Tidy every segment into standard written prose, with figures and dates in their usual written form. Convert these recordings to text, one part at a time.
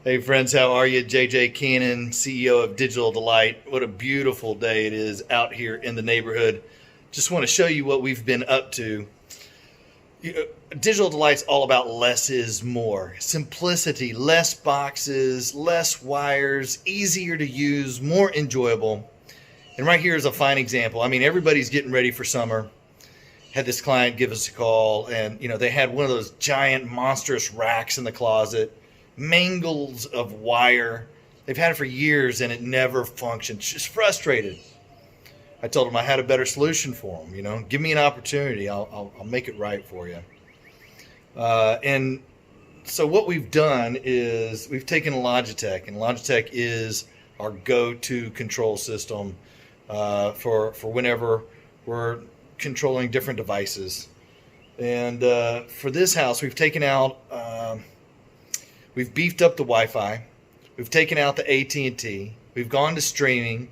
Hey friends, how are you? JJ Cannon, CEO of Digital Delight. What a beautiful day it is out here in the neighborhood. Just want to show you what we've been up to. Digital Delight's all about less is more. Simplicity, less boxes, less wires, easier to use, more enjoyable. And right here is a fine example. I mean, everybody's getting ready for summer. Had this client give us a call and they had one of those giant monstrous racks in the closet. Mangles of wire. They've had it for years and it never functioned. Just frustrated. I told them I had a better solution for them. Give me an opportunity. I'll make it right for you. And so what we've done is we've taken Logitech, and Logitech is our go-to control system for whenever we're controlling different devices. And for this house, we've taken out. We've beefed up the Wi-Fi. We've taken out the AT&T. We've gone to streaming.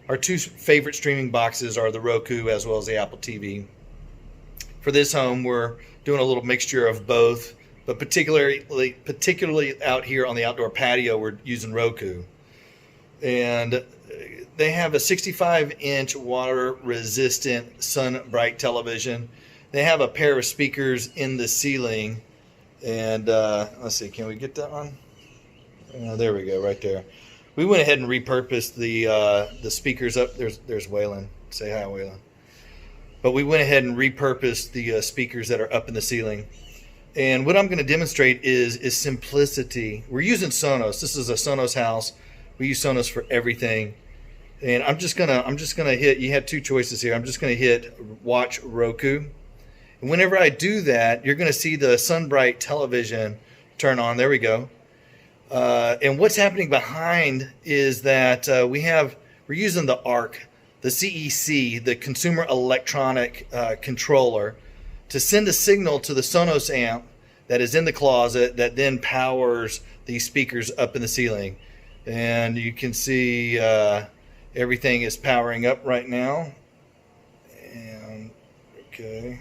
Our two favorite streaming boxes are the Roku as well as the Apple TV. For this home, we're doing a little mixture of both, but particularly out here on the outdoor patio, we're using Roku. And they have a 65-inch water-resistant Sunbright television. They have a pair of speakers in the ceiling. And let's see, can we get that on? There we go, right there. We went ahead and repurposed the speakers up. There's Waylon. Say hi, Waylon. But we went ahead and repurposed the speakers that are up in the ceiling. And what I'm going to demonstrate is simplicity. We're using Sonos. This is a Sonos house. We use Sonos for everything. And I'm just gonna hit. You had two choices here. I'm just gonna hit watch Roku. And whenever I do that, you're going to see the Sunbright television turn on. There we go. And what's happening behind is that we're using the ARC, the CEC, the Consumer Electronic Controller, to send a signal to the Sonos amp that is in the closet that then powers these speakers up in the ceiling. And you can see everything is powering up right now. And okay.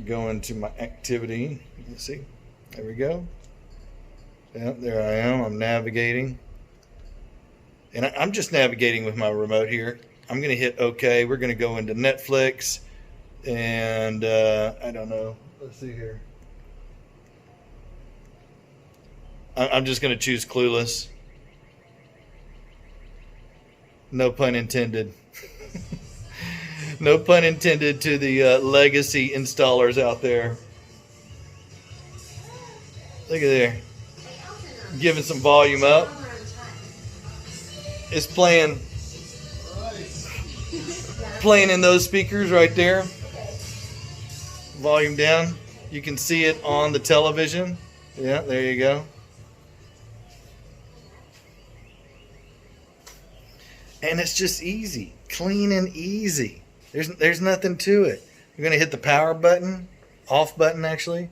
Go into my activity. You see, there we go. Yeah, there I am. I'm navigating, and I'm just navigating with my remote here. I'm going to hit OK. We're going to go into Netflix, and I don't know. Let's see here. I'm just going to choose Clueless. No pun intended. No pun intended to the legacy installers out there. Look at there. Giving some volume up. It's playing in those speakers right there. Volume down. You can see it on the television. Yeah, there you go. And it's just easy. Clean and easy. There's nothing to it. You're going to hit the power button, off button actually.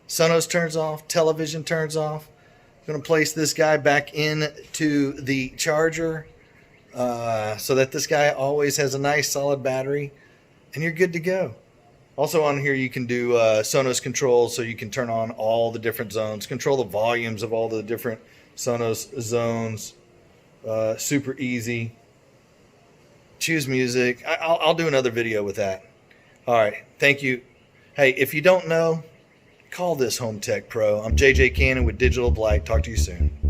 Sonos turns off, television turns off. I'm going to place this guy back into the charger so that this guy always has a nice solid battery, and you're good to go. Also on here you can do Sonos controls, so you can turn on all the different zones, control the volumes of all the different Sonos zones. Super easy. Choose music. I'll do another video with that. All right. Thank you. Hey, if you don't know, call this Home Tech Pro. I'm JJ Cannon with Digital Delight. Talk to you soon.